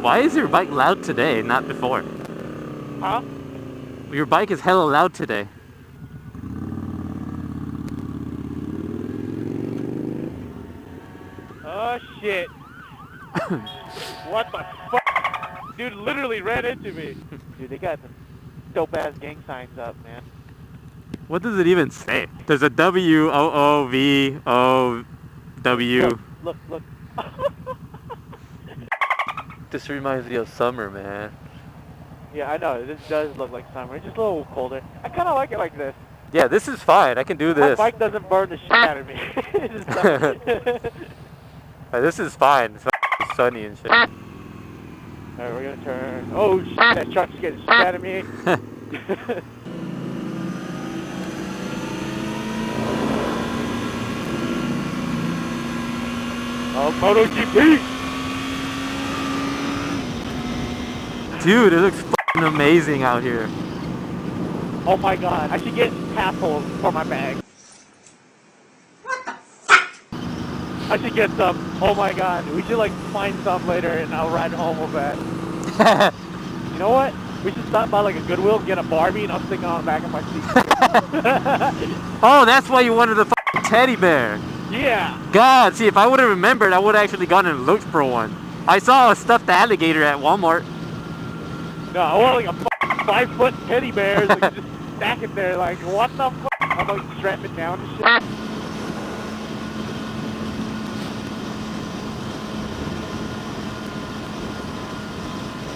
Why is your bike loud today, not before? Huh? Your bike is hella loud today. Oh shit. What the fuck? Dude literally ran into me. Dude, they got some dope ass gang signs up, man. What does it even say? There's a W, O, O, V, O, W. Look. This reminds me of summer, man. Yeah, I know. This does look like summer. It's just a little colder. I kind of like it like this. Yeah, this is fine. I can do My this. bike doesn't burn the shit out of me. This is fine. It's sunny and shit. Alright, we're gonna turn. Oh shit, that truck's getting shit out of me. Oh, MotoGP! Dude, it looks fucking amazing out here. Oh my god, I should get tassels for my bag. What the fuck? I should get some. Oh my god, we should like find some later and I'll ride home with that. You know what? We should stop by like a Goodwill, get a Barbie, and I'll stick it on the back of my seat. Oh, that's why you wanted the fucking teddy bear. Yeah. God, see, if I would have remembered, I would have actually gone and looked for one. I saw a stuffed alligator at Walmart. No, I want like a fucking 5-foot teddy bear, like just stack it there, like what the fuck? I'm like strap it down and shit.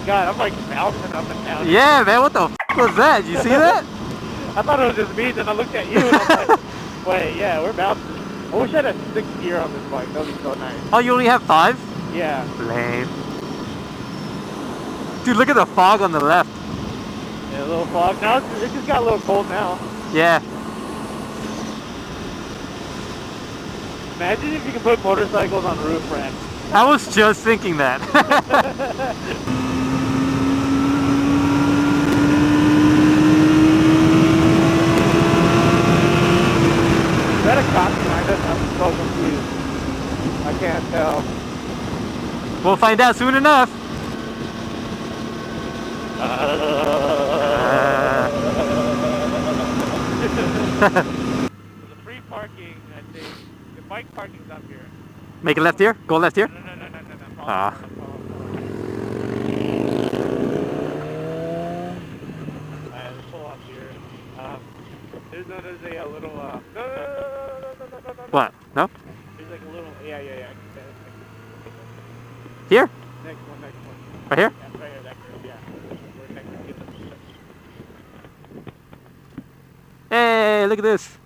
God, I'm like bouncing up and down. Yeah, man, what the fuck was that? Did you see that? I thought it was just me, then I looked at you and I'm like, wait, yeah, we're bouncing. I wish I had a 6th gear on this bike, that would be so nice. Oh, you only have 5? Yeah. Lame. Dude, look at the fog on the left. Yeah, a little fog. Now it just got a little cold now. Yeah. Imagine if you can put motorcycles on roof racks. I was just thinking that. Is that a cop behind us? I'm so confused. I can't tell. We'll find out soon enough. There's a free parking, I think. The bike parking's up here. Make a left here? Go left here? No. Ah. Alright, let's pull up here. There's a little, no. What? No? There's like a little, yeah. Here? Next one. Right here? Yeah, right here, that curve, yeah. We're next to get the Hey, look at this.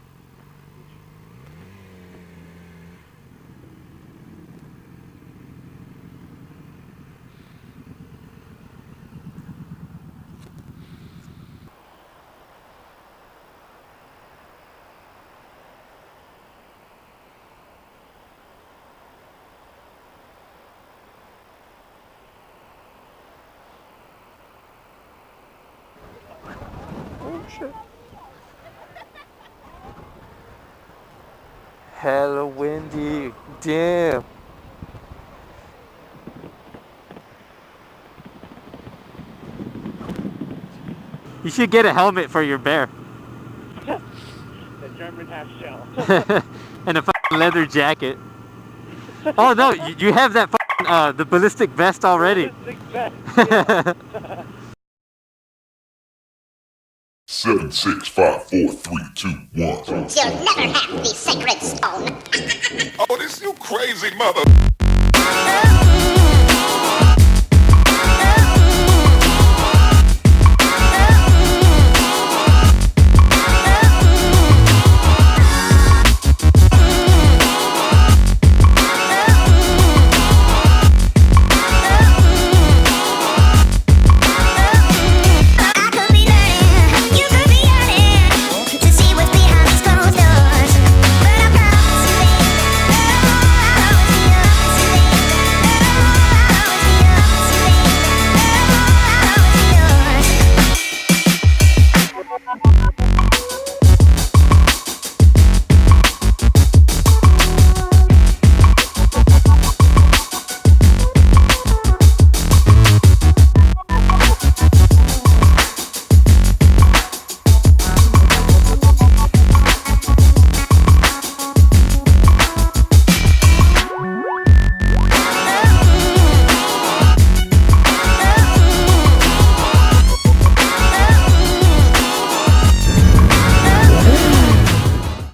Oh shit. Hella windy. Damn. You should get a helmet for your bear. The German half shell. And a fucking leather jacket. Oh no, you have that fucking, the ballistic vest already. Ballistic vest, yeah. 7, 6, 5, 4, 3, 2, 1. You'll never have the sacred stone. Oh, this you crazy mother.